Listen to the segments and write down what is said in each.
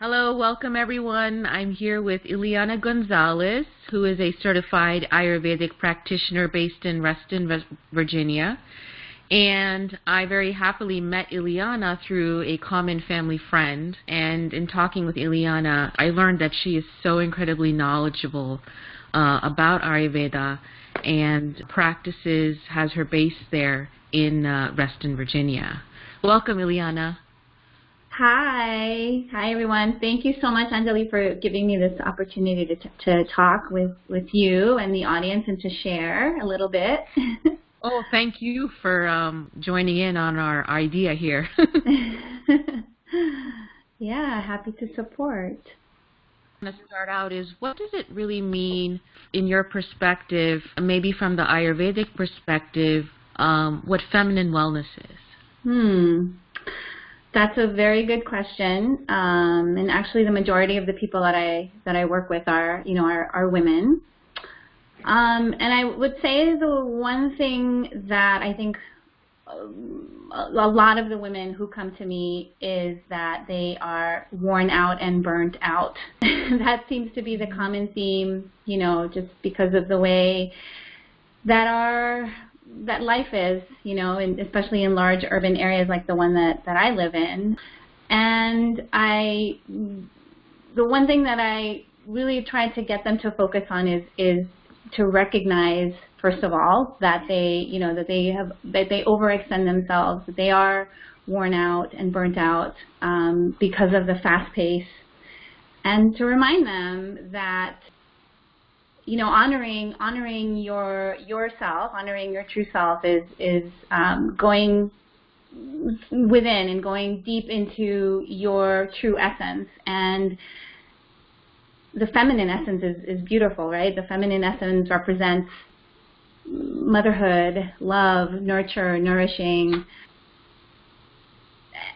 Hello, welcome everyone. I'm here with Ileana Gonzalez, who is a certified Ayurvedic practitioner based in Reston, Virginia. And I very happily met Ileana through a common family friend. And in talking with Ileana, I learned that she is so incredibly knowledgeable about Ayurveda and has her base there in Reston, Virginia. Welcome, Ileana. Hi everyone. Thank you so much, Anjali, for giving me this opportunity to talk with you and the audience and to share a little bit. Oh, thank you for joining in on our idea here. Yeah, happy to support. I'm going to start out is, what does it really mean in your perspective, maybe from the Ayurvedic perspective, what feminine wellness is? That's a very good question, and actually the majority of the people that I work with are women. And I would say the one thing that I think a lot of the women who come to me is that they are worn out and burnt out. That seems to be the common theme, just because of the way that life is, and especially in large urban areas like the one that I live in. And the one thing that I really try to get them to focus on is to recognize, first of all, that they overextend themselves, that they are worn out and burnt out because of the fast pace, and to remind them that honoring yourself, honoring your true self is going within and going deep into your true essence. And the feminine essence is beautiful, right? The feminine essence represents motherhood, love, nurture, nourishing,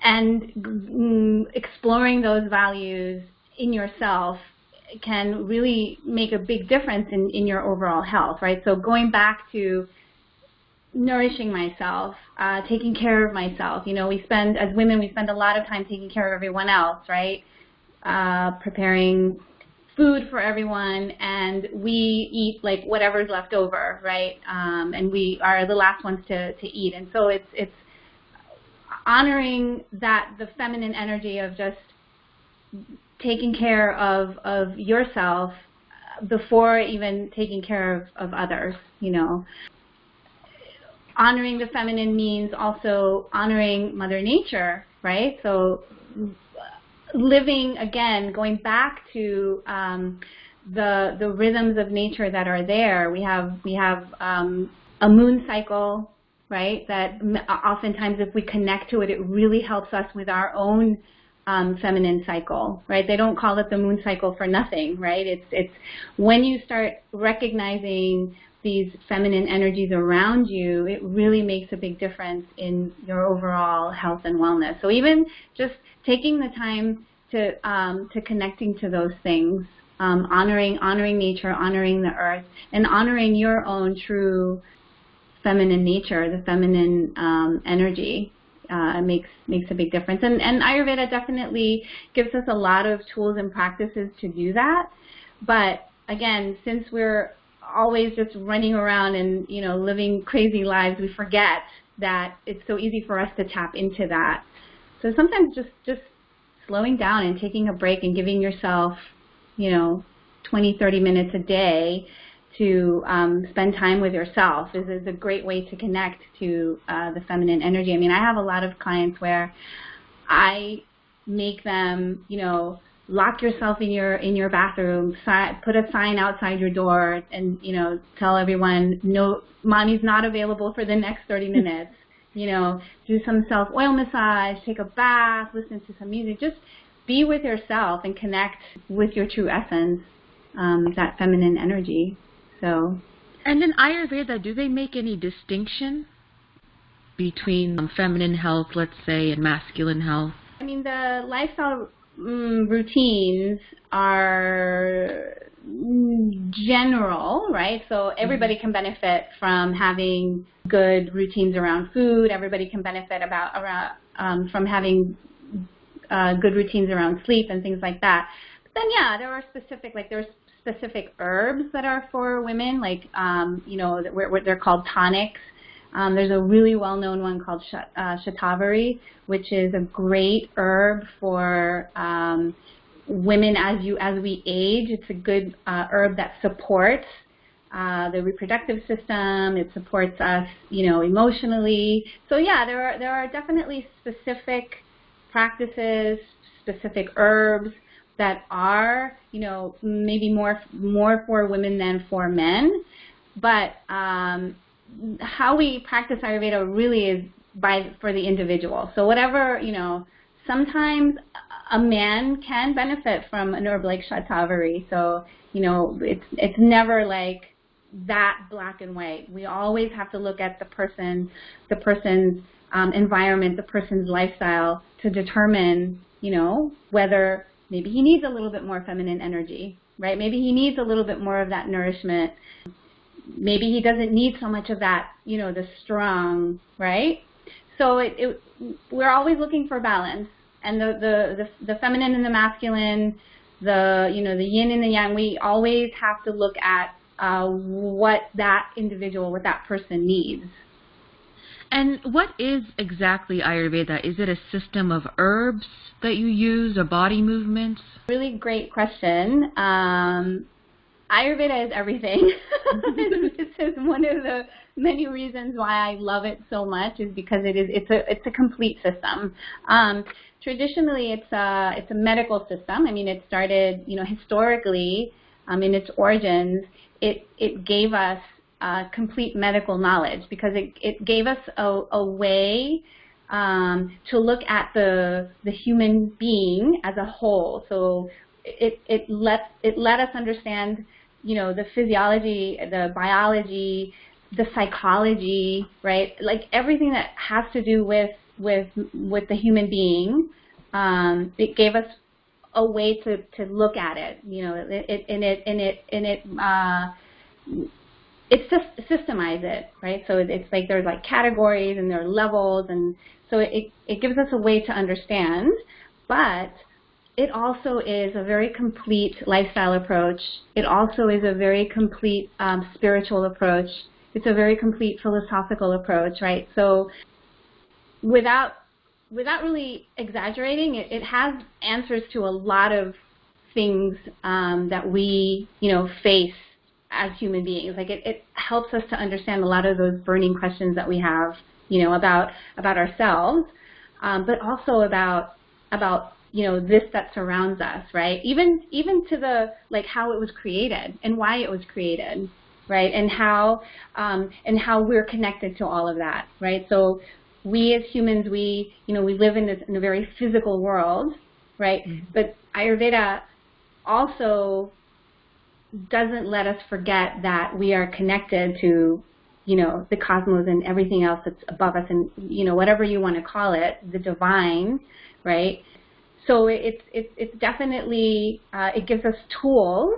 and exploring those values in yourself can really make a big difference in your overall health, right? So going back to nourishing myself, taking care of myself, as women, we spend a lot of time taking care of everyone else, right? Preparing food for everyone, and we eat like whatever's left over, right? And we are the last ones to eat. And so it's honoring the feminine energy of just taking care of yourself before even taking care of others, Honoring the feminine means also honoring Mother Nature, right? So living, again, going back to the rhythms of nature that are there. We have a moon cycle, right? That oftentimes if we connect to it, it really helps us with our own feminine cycle, right? They don't call it the moon cycle for nothing, right? It's when you start recognizing these feminine energies around you, it really makes a big difference in your overall health and wellness. So even just taking the time to connecting to those things, honoring nature, honoring the earth, and honoring your own true feminine nature, the feminine energy. Makes a big difference. And Ayurveda definitely gives us a lot of tools and practices to do that. But again, since we're always just running around and living crazy lives, we forget that it's so easy for us to tap into that. So sometimes just slowing down and taking a break and giving yourself 20, 30 minutes a day to spend time with yourself is a great way to connect to the feminine energy. I mean, I have a lot of clients where I make them, lock yourself in your bathroom, put a sign outside your door, and tell everyone, no, mommy's not available for the next 30 minutes. Do some self-oil massage, take a bath, listen to some music. Just be with yourself and connect with your true essence, that feminine energy. So, and in Ayurveda, do they make any distinction between feminine health, let's say, and masculine health? I mean, the lifestyle routines are general, right? So everybody can benefit from having good routines around food. Everybody can benefit from having good routines around sleep and things like that. But then, yeah, there are there's specific herbs that are for women, like, they're called tonics. There's a really well-known one called shatavari, which is a great herb for women as we age. It's a good herb that supports the reproductive system. It supports us, emotionally. So yeah, there are definitely specific practices, specific herbs that are, maybe more for women than for men. But how we practice Ayurveda really is for the individual. So whatever, sometimes a man can benefit from an herb like shatavari. So, it's never like that black and white. We always have to look at the person's environment, the person's lifestyle to determine, whether maybe he needs a little bit more feminine energy, right? Maybe he needs a little bit more of that nourishment. Maybe he doesn't need so much of that, the strong, right? So we're always looking for balance, and the feminine and the masculine, the yin and the yang. We always have to look at what that individual, what that person needs. And what is exactly Ayurveda? Is it a system of herbs that you use, or body movements? Really great question. Ayurveda is everything. This is one of the many reasons why I love it so much, is because it's a complete system. Traditionally, it's a medical system. I mean, it started, historically, in its origins. It gave us complete medical knowledge, because it gave us a way to look at the human being as a whole. So it let us understand, the physiology, the biology, the psychology, right? Like everything that has to do with the human being. It gave us a way to look at it, it's just systemize it, right? So it's like there's like categories and there are levels, and so it gives us a way to understand, but it also is a very complete lifestyle approach. It also is a very complete spiritual approach. It's a very complete philosophical approach, right? So without really exaggerating, it has answers to a lot of things that we, face as human beings. Like it helps us to understand a lot of those burning questions that we have, about ourselves, but also about this that surrounds us, right? Even to the how it was created and why it was created, right? And how we're connected to all of that, right? So we as humans, we live in a very physical world, right? Mm-hmm. But Ayurveda also doesn't let us forget that we are connected to, the cosmos and everything else that's above us, and whatever you want to call it, the divine, right? So it's definitely it gives us tools,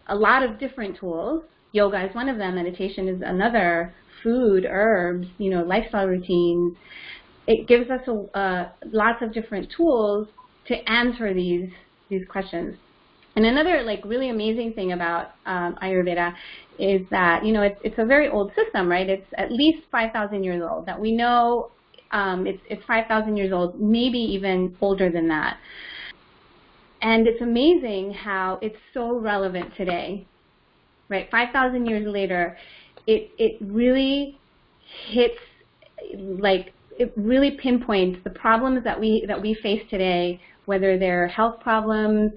a lot of different tools. Yoga is one of them. Meditation is another. Food, herbs, lifestyle routines. It gives us lots of different tools to answer these questions. And another really amazing thing about Ayurveda is that it's a very old system, right? It's at least 5,000 years old. That we know it's 5,000 years old, maybe even older than that. And it's amazing how it's so relevant today, right? 5,000 years later, it really hits, it really pinpoints the problems that we face today, whether they're health problems,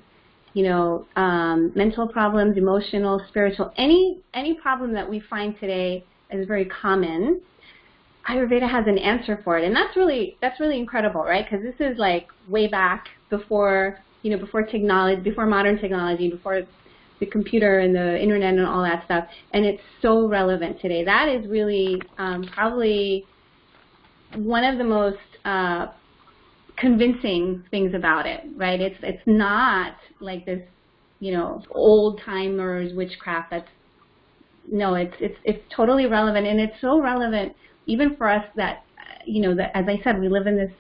mental problems, emotional, spiritual, any problem that we find today is very common. Ayurveda has an answer for it, and that's really incredible, right? Because this is way back before technology, before modern technology, before the computer and the internet and all that stuff, and it's so relevant today. That is really probably one of the most convincing things about it, right? It's not like this, old timers witchcraft. It's totally relevant, and it's so relevant even for us that that, as I said, we live in this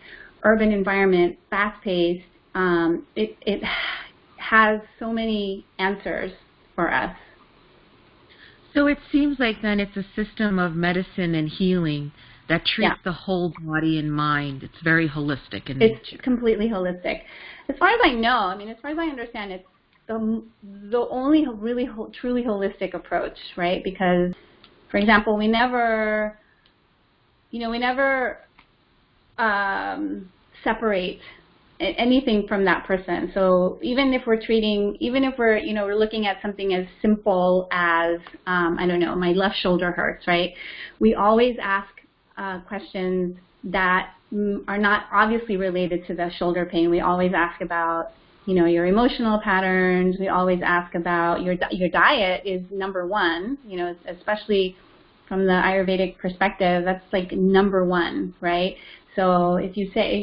urban environment, fast-paced, it has so many answers for us. So it seems like then it's a system of medicine and healing that treats the whole body and mind. It's very holistic in nature. It's completely holistic. As far as I know, as far as I understand, it's the only really truly holistic approach, right? Because, for example, we never separate anything from that person. So even if we're looking at something as simple as, I don't know, my left shoulder hurts, right? We always ask questions that are not obviously related to the shoulder pain. We always ask about, your emotional patterns. We always ask about your diet is number one, especially from the Ayurvedic perspective, that's like number one, right? So if you say,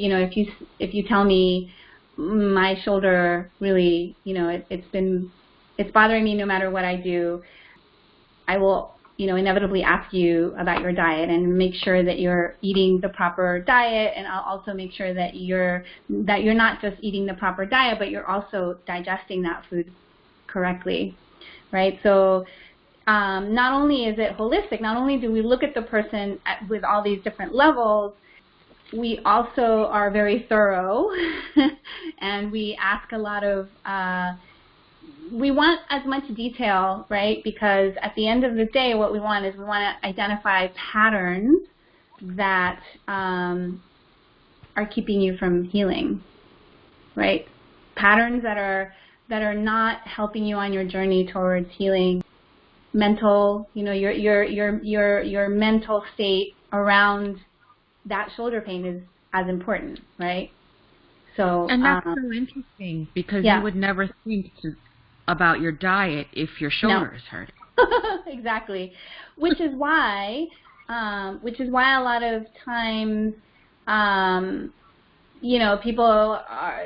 if you tell me my shoulder really, it's bothering me no matter what I do, I will, inevitably ask you about your diet and make sure that you're eating the proper diet, and I'll also make sure that you're not just eating the proper diet, but you're also digesting that food correctly, right? So not only is it holistic, not only do we look at the person with all these different levels, we also are very thorough and we ask a lot of, we want as much detail, right? Because at the end of the day, what we want is we want to identify patterns that are keeping you from healing, right? Patterns that are not helping you on your journey towards healing. Mental, your mental state around that shoulder pain is as important, right? So, and that's so interesting because you would never think about your diet if your shoulder is hurting. Exactly, which is why a lot of times, people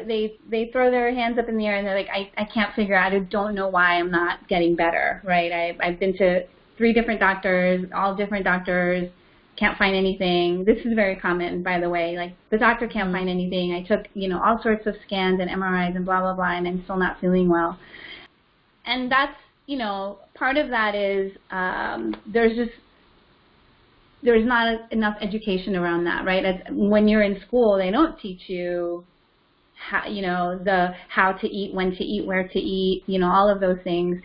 they throw their hands up in the air and they're like, I can't figure out, I don't know why I'm not getting better, right? I've been to 3 different doctors, all different doctors, can't find anything. This is very common, by the way. Like, the doctor can't find anything. I took, all sorts of scans and MRIs and blah, blah, blah, and I'm still not feeling well. And that's, part of that is there's not enough education around that, right? When you're in school, they don't teach you how, how to eat, when to eat, where to eat, all of those things.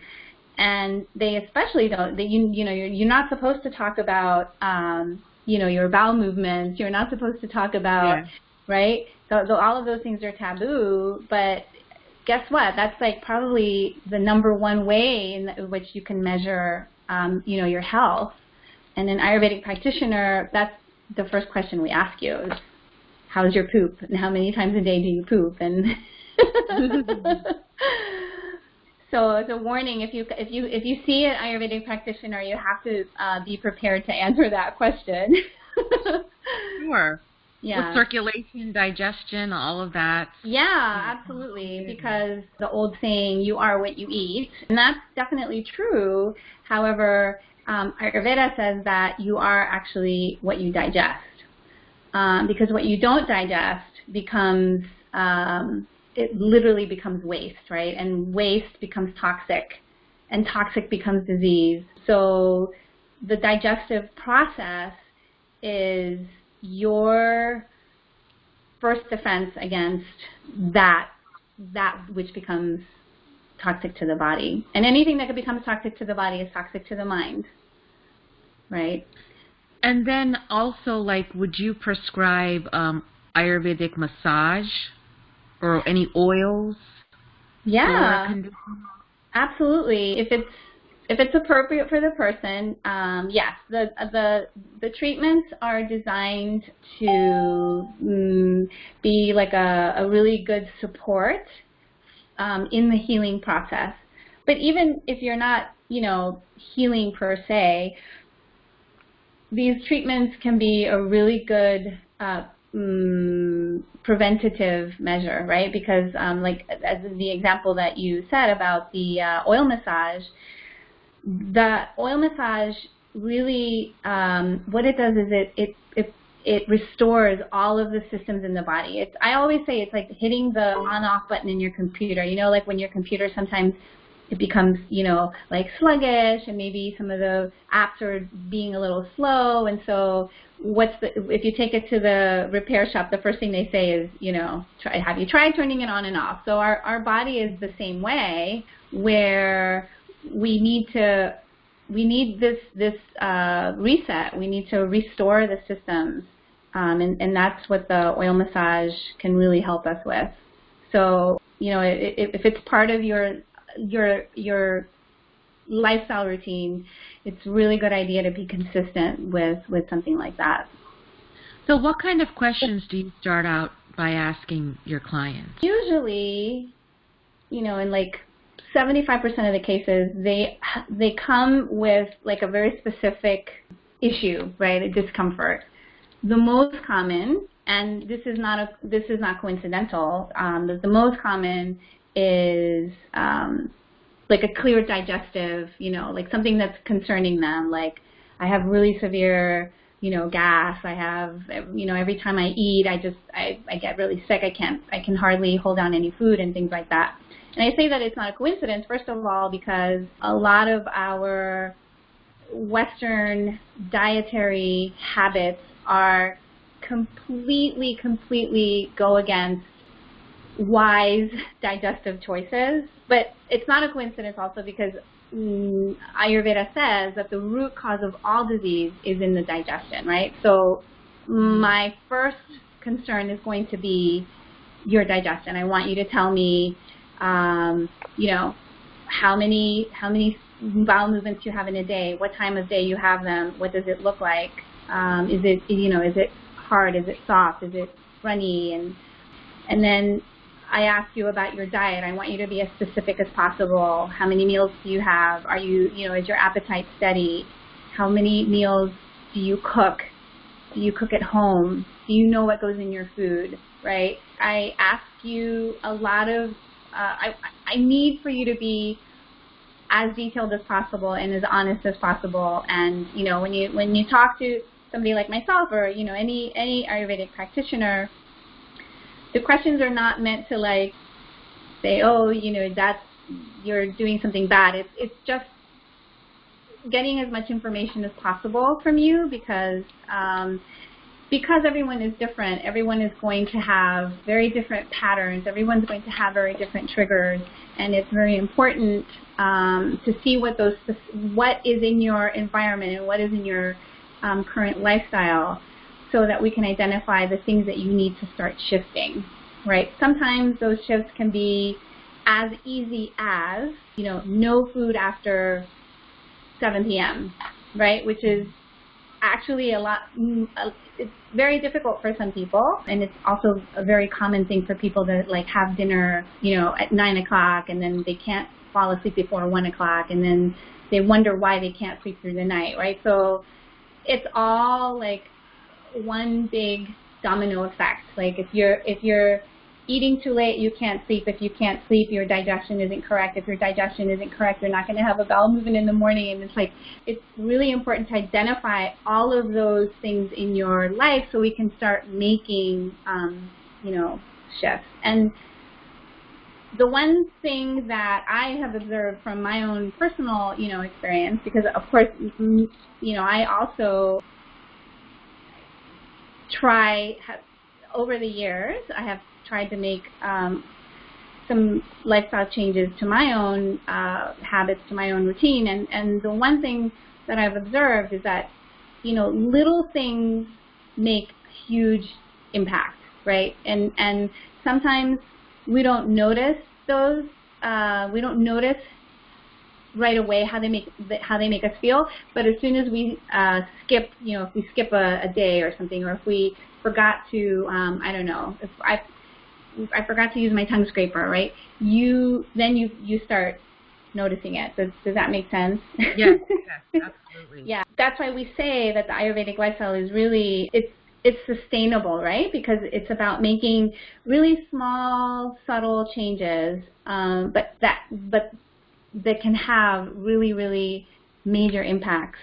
And they especially don't, you're not supposed to talk about, your bowel movements. You're not supposed to talk about, right? So all of those things are taboo, but guess what? That's like probably the number one way in which you can measure, your health. And an Ayurvedic practitioner, that's the first question we ask you is, how's your poop? And how many times a day do you poop? And so it's a warning. If you see an Ayurvedic practitioner, you have to be prepared to answer that question. Sure. Yeah. With circulation, digestion, all of that. Yeah, absolutely. Because the old saying, you are what you eat, and that's definitely true. However, Ayurveda says that you are actually what you digest. Because what you don't digest becomes, it literally becomes waste, right? And waste becomes toxic, and toxic becomes disease. So the digestive process is your first defense against that which becomes toxic to the body. And anything that becomes toxic to the body is toxic to the mind, right? And then also, would you prescribe Ayurvedic massage or any oils? Yeah, absolutely. If it's appropriate for the person, yes. The treatments are designed to be like a really good support in the healing process. But even if you're not, healing per se, these treatments can be a really good preventative measure, right? Because as the example that you said about the oil massage, the oil massage really, what it does is it restores all of the systems in the body. I always say it's like hitting the on-off button in your computer. You know, like when your computer sometimes it becomes, you know, like sluggish, and maybe some of the apps are being a little slow. And so if you take it to the repair shop, the first thing they say is, you know, have you tried turning it on and off? So our body is the same way, where we need this reset. We need to restore the systems, and that's what the oil massage can really help us with. So, you know, if it's part of your lifestyle routine, it's a really good idea to be consistent with something like that. So what kind of questions do you start out by asking your clients? Usually, you know, in like 75% of the cases, they come with like a very specific issue, right? A discomfort. The most common, and this is not coincidental. The most common is like a clear digestive, you know, like something that's concerning them. Like, I have really severe, you know, gas. I have, you know, every time I eat, I get really sick. I can hardly hold down any food and things like that. And I say that it's not a coincidence, first of all, because a lot of our Western dietary habits are completely go against wise digestive choices. But it's not a coincidence also because Ayurveda says that the root cause of all disease is in the digestion, right? So my first concern is going to be your digestion. I want you to tell me, you know, how many bowel movements you have in a day, what time of day you have them, what does it look like, is it hard, is it soft, is it runny, and then I ask you about your diet. I want you to be as specific as possible. How many meals do you have? Are you, is your appetite steady? How many meals do you cook? Do you cook at home? Do you know what goes in your food, right? I ask you a lot of, I need for you to be as detailed as possible and as honest as possible. And, you know, when you talk to somebody like myself or, you know, any Ayurvedic practitioner, the questions are not meant to like say, oh, you know, that's, you're doing something bad. It's just getting as much information as possible from you because everyone is different. Everyone is going to have very different patterns. Everyone's going to have very different triggers, and it's very important to see what is in your environment and what is in your current lifestyle, so that we can identify the things that you need to start shifting, right? Sometimes those shifts can be as easy as, you know, no food after 7 p.m., right? Which is actually it's very difficult for some people, and it's also a very common thing for people to like have dinner, you know, at 9 o'clock, and then they can't fall asleep before 1 o'clock, and then they wonder why they can't sleep through the night, right? So it's all like one big domino effect. Like if you're eating too late, you can't sleep. If you can't sleep, your digestion isn't correct. If your digestion isn't correct, you're not going to have a bowel movement in the morning. And it's really important to identify all of those things in your life so we can start making, shifts. And the one thing that I have observed from my own personal, experience, because of course, I also over the years, I have tried to make some lifestyle changes to my own habits, to my own routine. And the one thing that I've observed is that, little things make huge impact, right? And sometimes we don't notice those. We don't notice right away how they make us feel. But as soon as we skip, if we skip a day or something, or if we forgot to, I don't know, if I forgot to use my tongue scraper, right? Then you start noticing it. Does that make sense? Yes, absolutely. Yeah, that's why we say that the Ayurvedic lifestyle is really, it's sustainable, right? Because it's about making really small, subtle changes, but that can have really, really major impacts,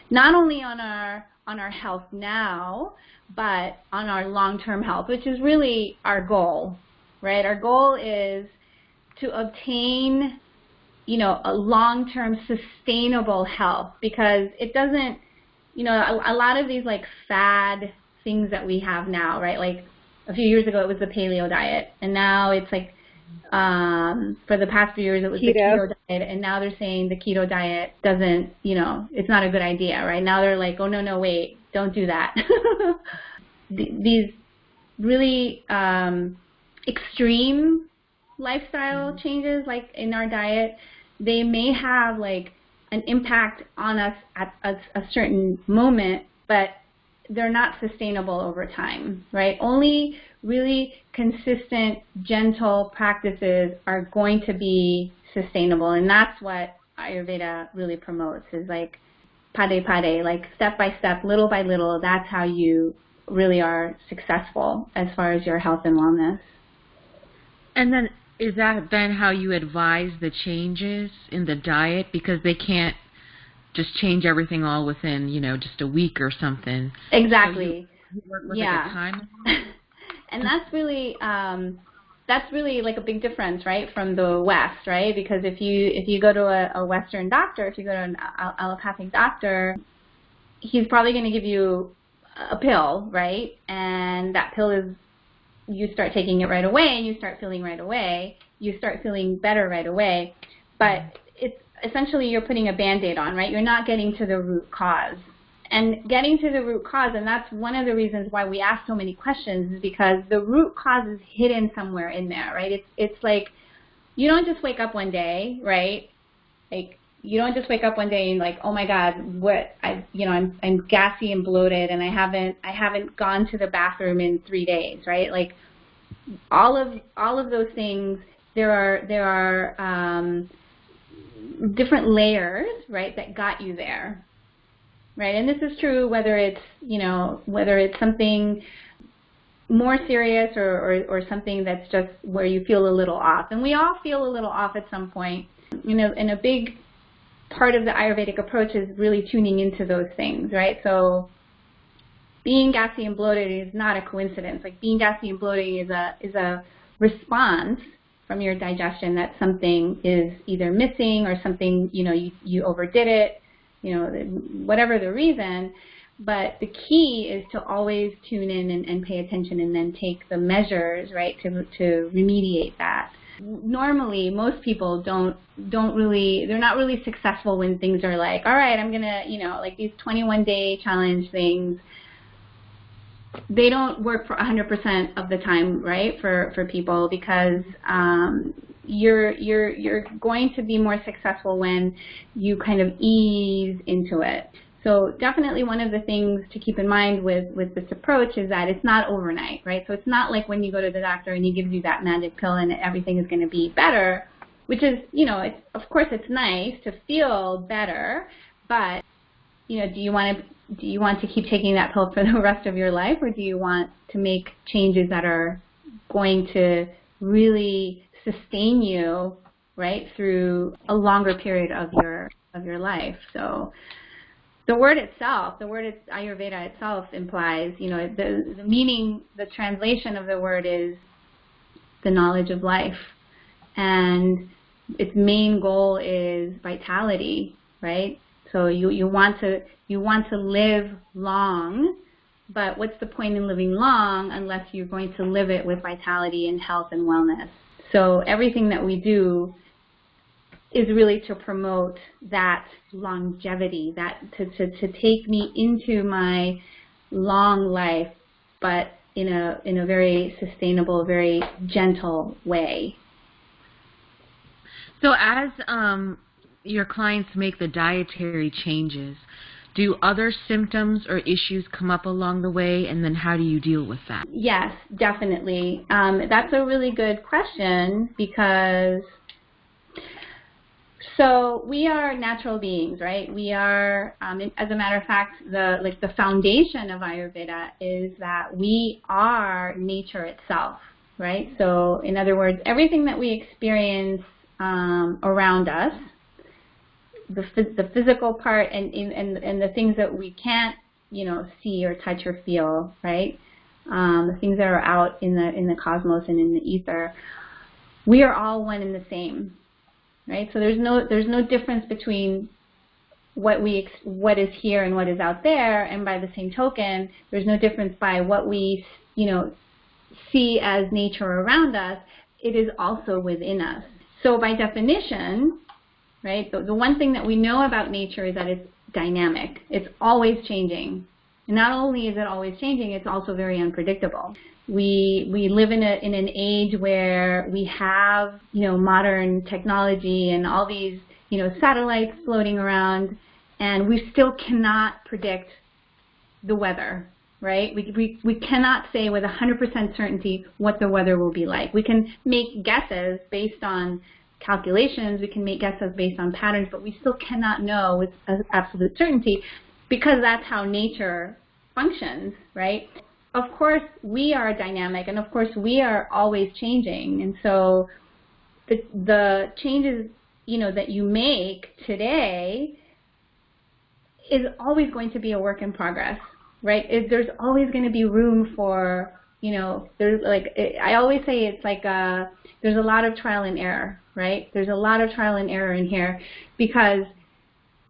not only on our on our health now, but on our long-term health, which is really our goal, right? Our goal is to obtain, you know, a long-term sustainable health, because it doesn't, you know, a lot of these like fad things that we have now, right? Like a few years ago it was the paleo diet, and now it's like for the past few years it was the keto diet, and now they're saying the keto diet doesn't, you know, it's not a good idea, right? Now they're like, oh no, wait, don't do that. These really extreme lifestyle changes, like in our diet, they may have like an impact on us at a certain moment, but they're not sustainable over time, right? Only really consistent, gentle practices are going to be sustainable, and that's what Ayurveda really promotes, is like pade pade, like step by step, little by little. That's how you really are successful as far as your health and wellness. And then is that then how you advise the changes in the diet? Because they can't just change everything all within, you know, just a week or something. Exactly. So you work with yeah. like a time. And that's really like a big difference, right, from the West, right? Because if you go to a Western doctor, if you go to an allopathic doctor, he's probably going to give you a pill, right? And that pill is, you start taking it right away and you start feeling right away. You start feeling better right away. But it's essentially you're putting a Band-Aid on, right? You're not getting to the root cause. And getting to the root cause, and that's one of the reasons why we ask so many questions, is because the root cause is hidden somewhere in there, right? It's like you don't just wake up one day, right? Like you don't just wake up one day and like, oh my God, I'm gassy and bloated, and I haven't gone to the bathroom in 3 days, right? Like all of those things, there are different layers, right, that got you there. Right, and this is true whether it's something more serious or something that's just where you feel a little off. And we all feel a little off at some point. You know, and a big part of the Ayurvedic approach is really tuning into those things, right? So being gassy and bloated is not a coincidence. Like being gassy and bloated is a response from your digestion that something is either missing or something, you know, you overdid it. You know, whatever the reason, but the key is to always tune in and pay attention and then take the measures, right, to remediate that. Normally, most people they're not really successful when things are like, all right, I'm gonna, you know, like these 21-day challenge things, they don't work for 100% of the time, right, for people, because you're going to be more successful when you kind of ease into it. So definitely one of the things to keep in mind with this approach is that it's not overnight, right? So it's not like when you go to the doctor and he gives you that magic pill and everything is going to be better, which is, you know, of course it's nice to feel better, but, you know, do you want to keep taking that pill for the rest of your life, or do you want to make changes that are going to really sustain you, right, through a longer period of your life? So the word Ayurveda itself implies, you know, the meaning, the translation of the word is the knowledge of life, and its main goal is vitality, right? So you want to live long, but what's the point in living long unless you're going to live it with vitality and health and wellness? So everything that we do is really to promote that longevity, that to take me into my long life, but in a very sustainable, very gentle way. So as your clients make the dietary changes, do other symptoms or issues come up along the way, and then how do you deal with that? Yes, definitely. That's a really good question, because so we are natural beings, right? We are, as a matter of fact, the foundation of Ayurveda is that we are nature itself, right? So in other words, everything that we experience around us, the physical part and the things that we can't see or touch or feel, right? The things that are out in the cosmos and in the ether, we are all one and the same, right? So there's no difference between what is here and what is out there, and by the same token, there's no difference by what we see as nature around us. It is also within us. So by definition, right, the one thing that we know about nature is that it's dynamic. It's always changing. And not only is it always changing, it's also very unpredictable. We live in an age where we have modern technology and all these satellites floating around, and we still cannot predict the weather, right? We cannot say with 100% certainty what the weather will be like. We can make guesses based on calculations, we can make guesses based on patterns, but we still cannot know with absolute certainty, because that's how nature functions, right? Of course, we are dynamic, and of course, we are always changing, and so the changes that you make today is always going to be a work in progress, right? There's always going to be room for, I always say it's like there's a lot of trial and error, right? There's a lot of trial and error in here because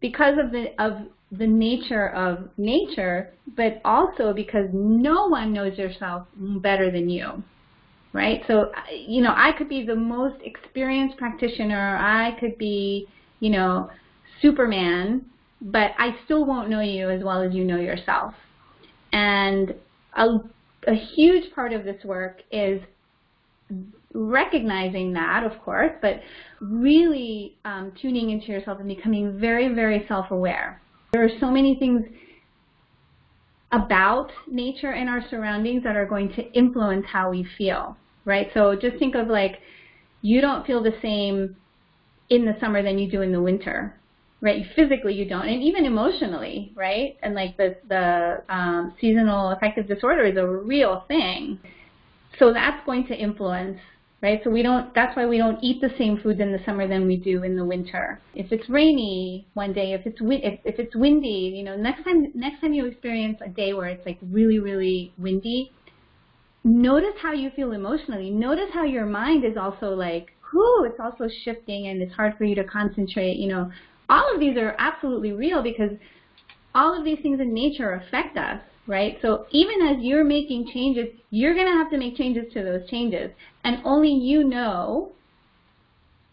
of the nature of nature, but also because no one knows yourself better than you, right? So, I could be the most experienced practitioner, I could be, Superman, but I still won't know you as well as you know yourself. And a huge part of this work is recognizing that, of course, but really tuning into yourself and becoming very, very self-aware. There are so many things about nature and our surroundings that are going to influence how we feel, right? So just think of you don't feel the same in the summer than you do in the winter, right? Physically you don't, and even emotionally, right? And the seasonal affective disorder is a real thing. So that's going to influence, right? So that's why we don't eat the same foods in the summer than we do in the winter. If it's rainy one day, if it's windy, next time you experience a day where it's really, really windy, notice how you feel emotionally. Notice how your mind is also it's also shifting, and it's hard for you to concentrate. All of these are absolutely real because all of these things in nature affect us, right? So even as you're making changes, you're going to have to make changes to those changes, and only you know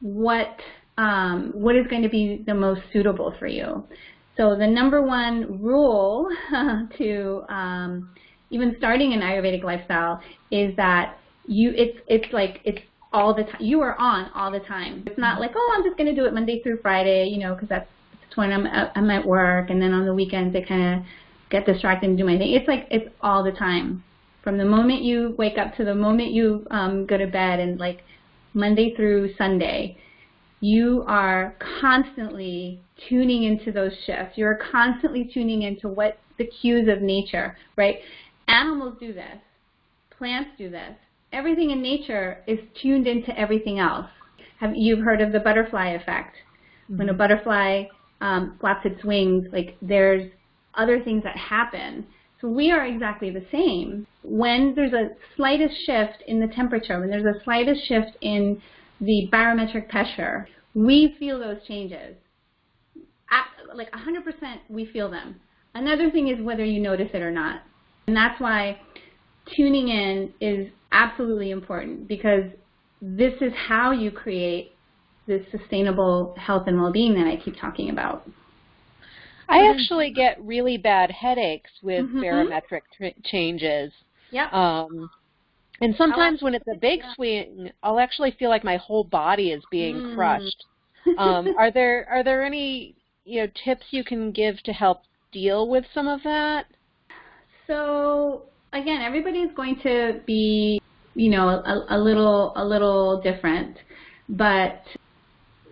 what is going to be the most suitable for you. So the number one rule to even starting an Ayurvedic lifestyle is that it's all the time. You are on all the time. It's not I'm just going to do it Monday through Friday, because that's when I'm at work, and then on the weekends I kind of get distracted and do my thing. It's all the time. From the moment you wake up to the moment you go to bed, and Monday through Sunday, you are constantly tuning into those shifts. You're constantly tuning into what the cues of nature, right? Animals do this. Plants do this. Everything in nature is tuned into everything else. You've heard of the butterfly effect? Mm-hmm. When a butterfly flaps its wings, there's other things that happen. So we are exactly the same. When there's a slightest shift in the temperature, when there's a slightest shift in the barometric pressure, we feel those changes. 100% we feel them. Another thing is whether you notice it or not. And that's why tuning in is absolutely important, because this is how you create this sustainable health and well-being that I keep talking about. I actually get really bad headaches with barometric changes. Yep. And sometimes when it's a big swing, I'll actually feel like my whole body is being crushed. Are there any tips you can give to help deal with some of that? So again, everybody's going to be a little different, but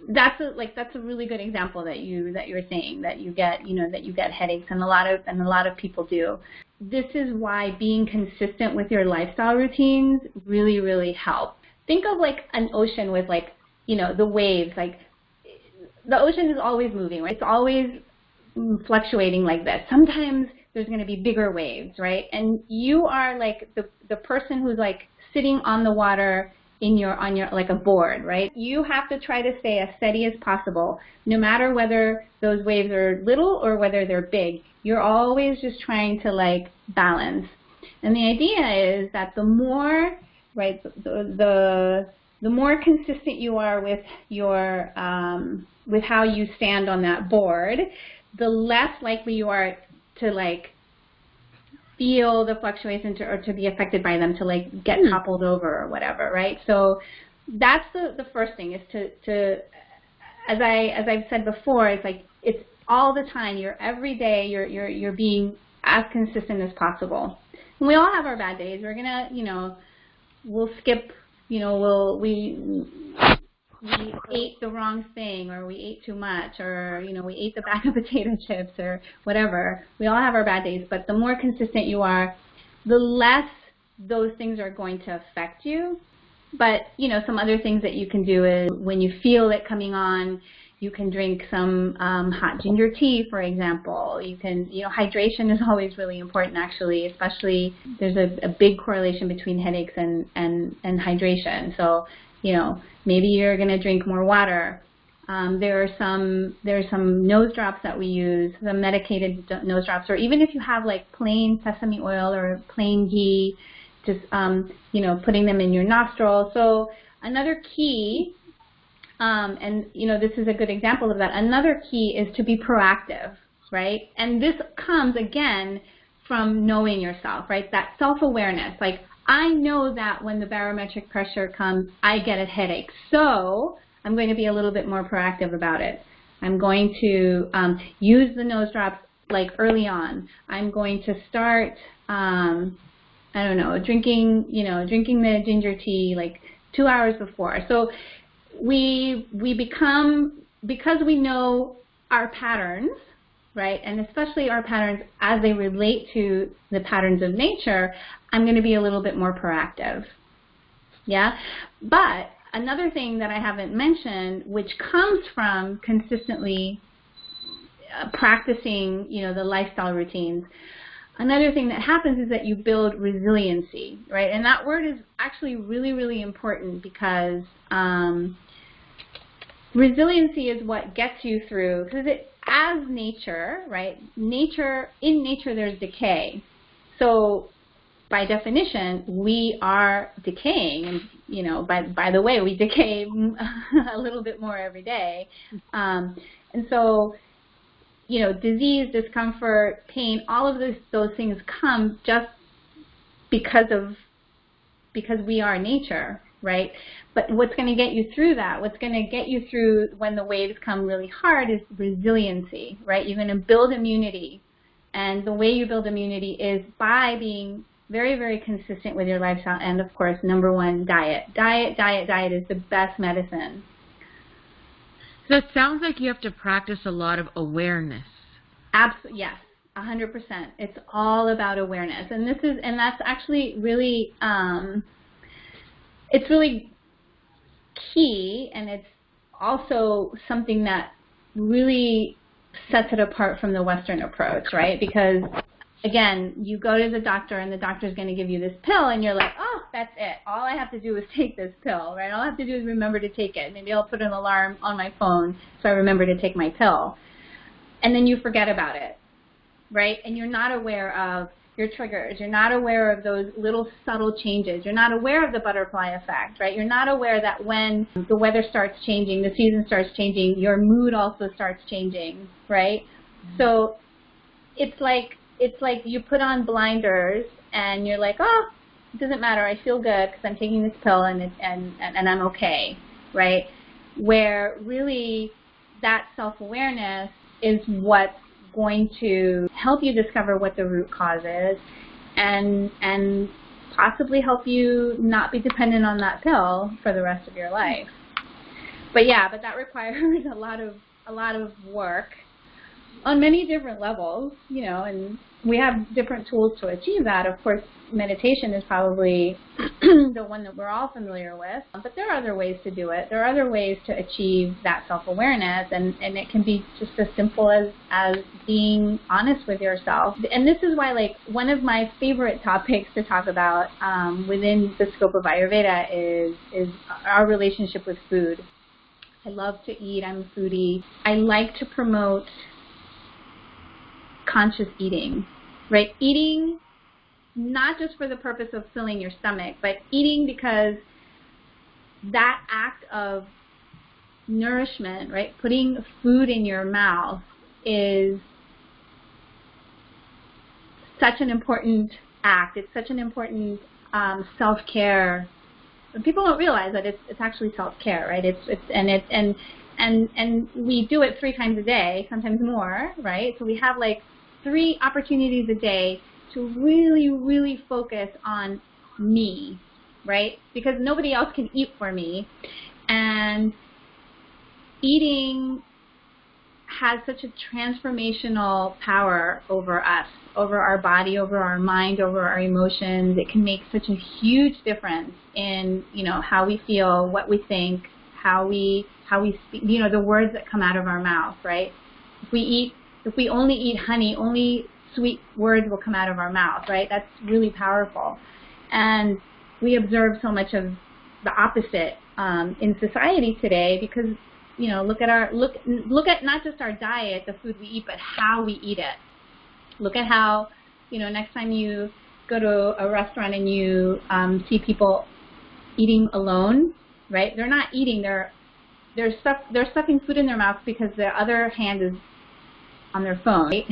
that's a really good example that you're saying, that you get headaches, and a lot of people do. This is why being consistent with your lifestyle routines really, really help. Think of an ocean with the waves. The ocean is always moving, right? It's always fluctuating like this. Sometimes there's going to be bigger waves, right? And you are like the person who's like sitting on the water on your like a board, right? You have to try to stay as steady as possible, no matter whether those waves are little or whether they're big. You're always just trying to like balance. And the idea is that the more, right, the more consistent you are with your with how you stand on that board, the less likely you are to like feel the fluctuations or to be affected by them, to like get toppled over or whatever, right? So that's the first thing, is to as I've said before, it's like it's all the time. You're every day. You're being as consistent as possible. And we all have our bad days. We're gonna, we'll skip. We ate the wrong thing, or we ate too much, or we ate the bag of potato chips, or whatever. We all have our bad days, but the more consistent you are, the less those things are going to affect you. But some other things that you can do is, when you feel it coming on, you can drink some hot ginger tea, for example. You can, hydration is always really important, actually, especially there's a big correlation between headaches and hydration. So, maybe you're going to drink more water. There are some nose drops that we use, some medicated nose drops, or even if you have like plain sesame oil or plain ghee, just putting them in your nostril. So another key, and this is a good example of that. Another key is to be proactive, right? And this comes again from knowing yourself, right? That self-awareness, like, I know that when the barometric pressure comes, I get a headache. So I'm going to be a little bit more proactive about it. I'm going to use the nose drops like early on. I'm going to start, drinking the ginger tea like 2 hours before. So we become, because we know our patterns, right, and especially our patterns as they relate to the patterns of nature, I'm going to be a little bit more proactive. Yeah? But another thing that I haven't mentioned, which comes from consistently practicing, the lifestyle routines, another thing that happens is that you build resiliency, right? And that word is actually really, really important, because resiliency is what gets you through, because as nature, right? In nature there's decay. So by definition, we are decaying, and by the way, we decay a little bit more every day. And so, disease, discomfort, pain, all of those things come just because we are nature, right? But what's going to get you through that, what's going to get you through when the waves come really hard, is resiliency, right? You're going to build immunity. And the way you build immunity is by being very, very consistent with your lifestyle, and of course, number one, diet. Diet is the best medicine. So it sounds like you have to practice a lot of awareness. Absolutely, yes, 100%. It's all about awareness, and that's actually really, it's really key, and it's also something that really sets it apart from the Western approach, right? Because again, you go to the doctor, and the doctor's going to give you this pill, and you're like, oh, that's it. All I have to do is take this pill, right? All I have to do is remember to take it. Maybe I'll put an alarm on my phone so I remember to take my pill. And then you forget about it, right? And you're not aware of your triggers. You're not aware of those little subtle changes. You're not aware of the butterfly effect, right? You're not aware that when the weather starts changing, the season starts changing, your mood also starts changing, right? So it's like you put on blinders, and you're like, oh, it doesn't matter. I feel good because I'm taking this pill, and I'm okay, right? Where really that self-awareness is what's going to help you discover what the root cause is, and possibly help you not be dependent on that pill for the rest of your life. But that requires a lot of work on many different levels, and we have different tools to achieve that. Of course, meditation is probably the one that we're all familiar with, but there are other ways to do it. There are other ways to achieve that self-awareness, and it can be just as simple as being honest with yourself. And this is why, like, one of my favorite topics to talk about within the scope of Ayurveda is our relationship with food. I love to eat. I'm a foodie. I like to promote conscious eating, right? Eating not just for the purpose of filling your stomach, but eating because that act of nourishment, right? Putting food in your mouth is such an important act. It's such an important self-care. People don't realize that it's actually self-care, right? And we do it 3 times a day, sometimes more, right? So we have like 3 opportunities a day to really, really focus on me, right? Because nobody else can eat for me. And eating has such a transformational power over us, over our body, over our mind, over our emotions. It can make such a huge difference in, you know, how we feel, what we think, how we speak, you know, the words that come out of our mouth, right? If we only eat honey, only sweet words will come out of our mouth, right? That's really powerful. And we observe so much of the opposite in society today because, you know, look at not just our diet, the food we eat, but how we eat it. Look at how, you know, next time you go to a restaurant and you see people eating alone, right? They're not eating, they're stuffing food in their mouth because the other hand is on their phone, right?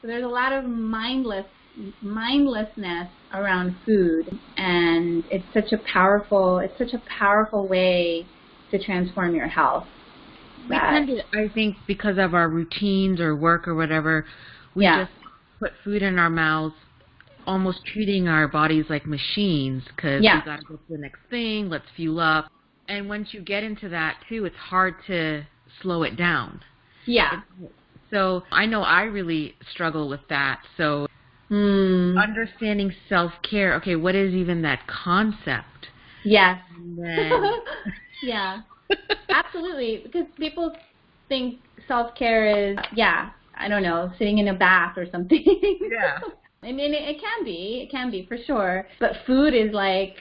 So there's a lot of mindlessness around food, and it's such a powerful way to transform your health. We tend to, I think, because of our routines or work or whatever, we just put food in our mouths, almost treating our bodies like machines because we got to go to the next thing, let's fuel up. And once you get into that, too, it's hard to slow it down. Yeah. So I know I really struggle with that. So understanding self-care, okay, what is even that concept? Yes. And then yeah, absolutely. Because people think self-care is, I don't know, sitting in a bath or something. Yeah. I mean, it can be for sure. But food is like,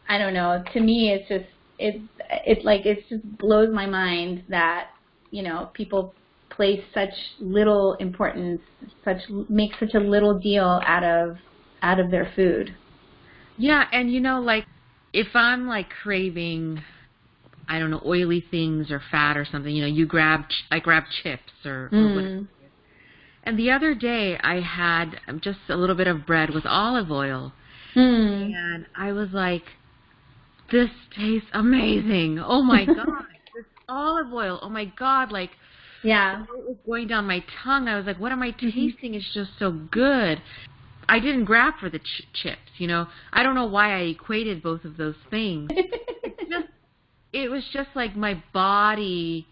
I don't know, to me it's just, it just blows my mind that, you know, people place such little importance, make such a little deal out of their food. Yeah, and you know, like, if I'm like craving, I don't know, oily things or fat or something, you know, I grab chips or whatever. And the other day I had just a little bit of bread with olive oil. And I was like, this tastes amazing. Oh my God, this olive oil. Oh my God, like, it was going down my tongue. I was like, what am I tasting? It's just so good. I didn't grab for the chips, you know. I don't know why I equated both of those things. It was just like my body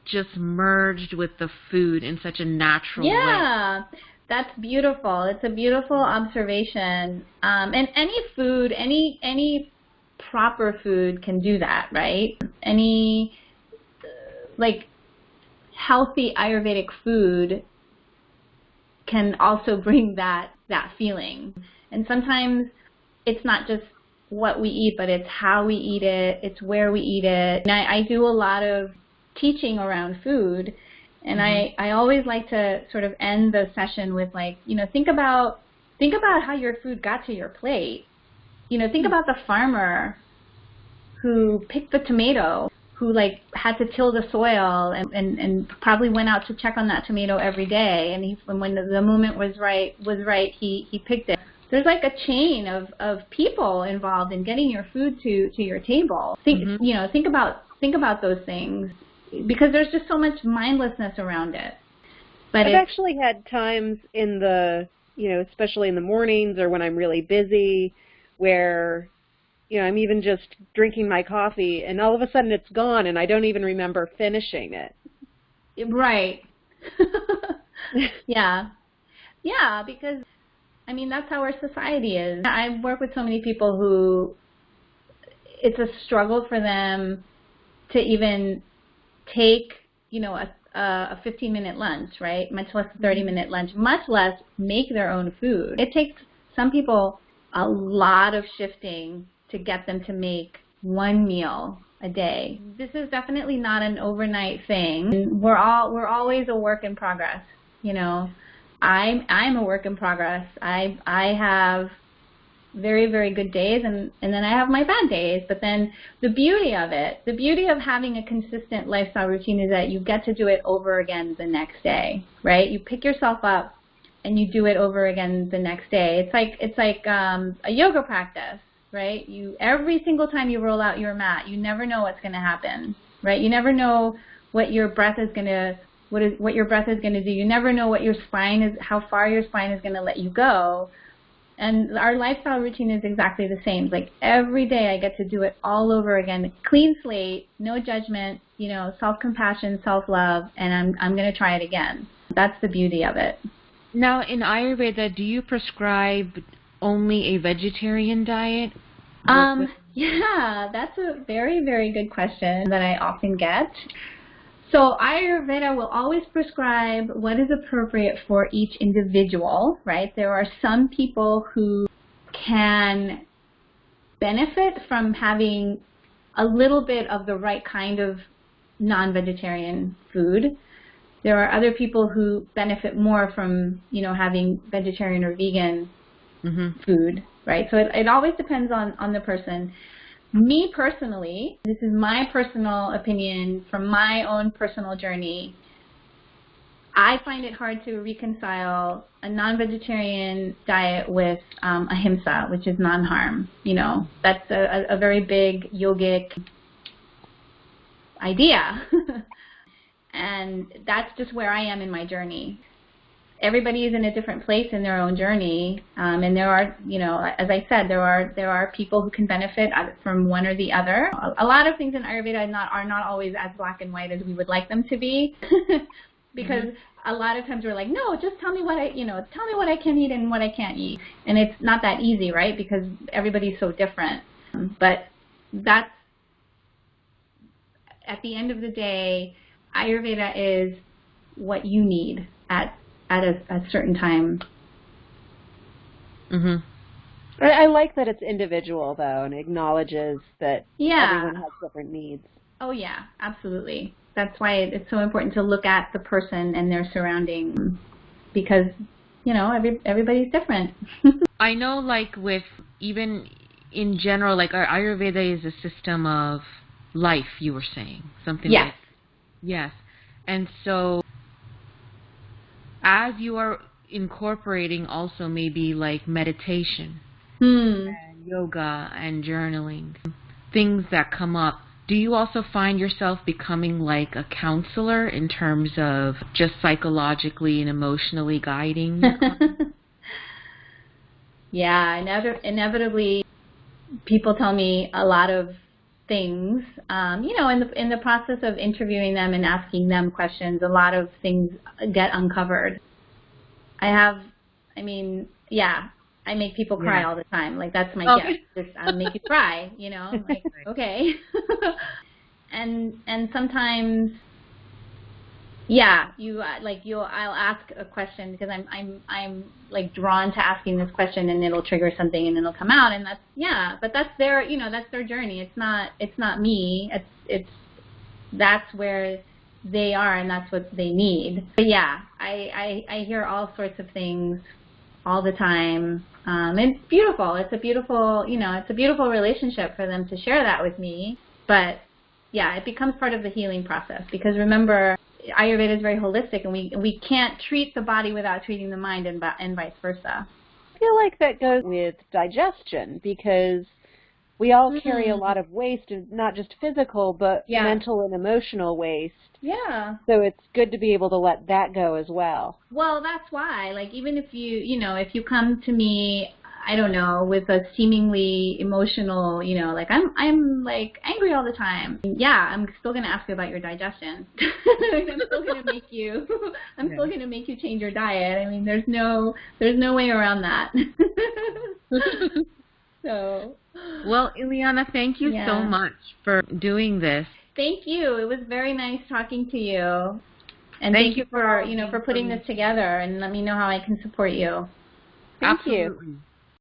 just merged with the food in such a natural way. Yeah, that's beautiful. It's a beautiful observation. And any food, any proper food can do that, right? Any, like, healthy Ayurvedic food can also bring that feeling. And sometimes it's not just what we eat, but it's how we eat it, it's where we eat it. And I do a lot of teaching around food, and I always like to sort of end the session with, like, you know, think about how your food got to your plate. You know, think about the farmer who picked the tomato, who like had to till the soil and probably went out to check on that tomato every day, and when the moment was right, he picked it. There's like a chain of people involved in getting your food to your table. You know, think about those things, because there's just so much mindlessness around it. But I've actually had times in the, you know, especially in the mornings or when I'm really busy, where, you know, I'm even just drinking my coffee and all of a sudden it's gone and I don't even remember finishing it. Right. Yeah. Yeah, because, I mean, that's how our society is. I work with so many people who it's a struggle for them to even take, a 15-minute lunch, right? Much less a 30-minute lunch, much less make their own food. It takes some people a lot of shifting to get them to make one meal a day. This is definitely not an overnight thing. We're always a work in progress, I'm a work in progress. I have very, very good days, and then I have my bad days. But then the beauty of having a consistent lifestyle routine is that you get to do it over again the next day, right? You pick yourself up and you do it over again the next day. It's like a yoga practice, right? Every single time you roll out your mat, you never know what's going to happen, right? You never know what your breath is going to what your breath is going to do. You never know what how far your spine is going to let you go. And our lifestyle routine is exactly the same. Like every day I get to do it all over again. Clean slate, no judgment, self-compassion, self-love, and I'm going to try it again. That's the beauty of it. Now, in Ayurveda, do you prescribe only a vegetarian diet? Yeah, that's a very, very good question that I often get. So Ayurveda will always prescribe what is appropriate for each individual, right? There are some people who can benefit from having a little bit of the right kind of non-vegetarian food. There are other people who benefit more from, having vegetarian or vegan food, right? So it always depends on the person. Me personally, this is my personal opinion from my own personal journey, I find it hard to reconcile a non-vegetarian diet with ahimsa, which is non-harm. That's a very big yogic idea. And that's just where I am in my journey. Everybody is in a different place in their own journey, and there are, as I said, there are people who can benefit from one or the other. A lot of things in Ayurveda are not always as black and white as we would like them to be, because a lot of times we're like, no, just tell me what I can eat and what I can't eat, and it's not that easy, right? Because everybody's so different. But that's at the end of the day, Ayurveda is what you need at a certain time. I like that it's individual, though, and acknowledges that everyone has different needs. Oh, yeah, absolutely. That's why it's so important to look at the person and their surroundings, because, everybody's different. I know, like, with even in general, like, our Ayurveda is a system of life, you were saying. Something like. Yes. And so, as you are incorporating also maybe like meditation and yoga and journaling, things that come up, do you also find yourself becoming like a counselor in terms of just psychologically and emotionally guiding? Yeah, inevitably people tell me a lot of things. In the process of interviewing them and asking them questions, a lot of things get uncovered. I make people cry all the time. Like, that's my gift. I'll make you cry, like, okay. and sometimes, I'll ask a question because I'm like drawn to asking this question, and it'll trigger something and it'll come out, and but that's their, that's their journey. It's not me. That's where they are, and that's what they need. But yeah, I hear all sorts of things all the time. It's beautiful. It's a beautiful, it's a beautiful relationship for them to share that with me. But yeah, it becomes part of the healing process, because remember, Ayurveda is very holistic, and we can't treat the body without treating the mind, and vice versa. I feel like that goes with digestion, because we all carry a lot of waste, not just physical, but mental and emotional waste. Yeah. So it's good to be able to let that go as well. Well, that's why, like, even if you come to me, I don't know, with a seemingly emotional, you know, like I'm like angry all the time. Yeah, I'm still gonna ask you about your digestion. I'm still gonna make you still gonna make you change your diet. I mean, there's no way around that. So, well, Ileana, thank you so much for doing this. Thank you. It was very nice talking to you. And thank you for, for putting this together, and let me know how I can support you. Thank Absolutely. you.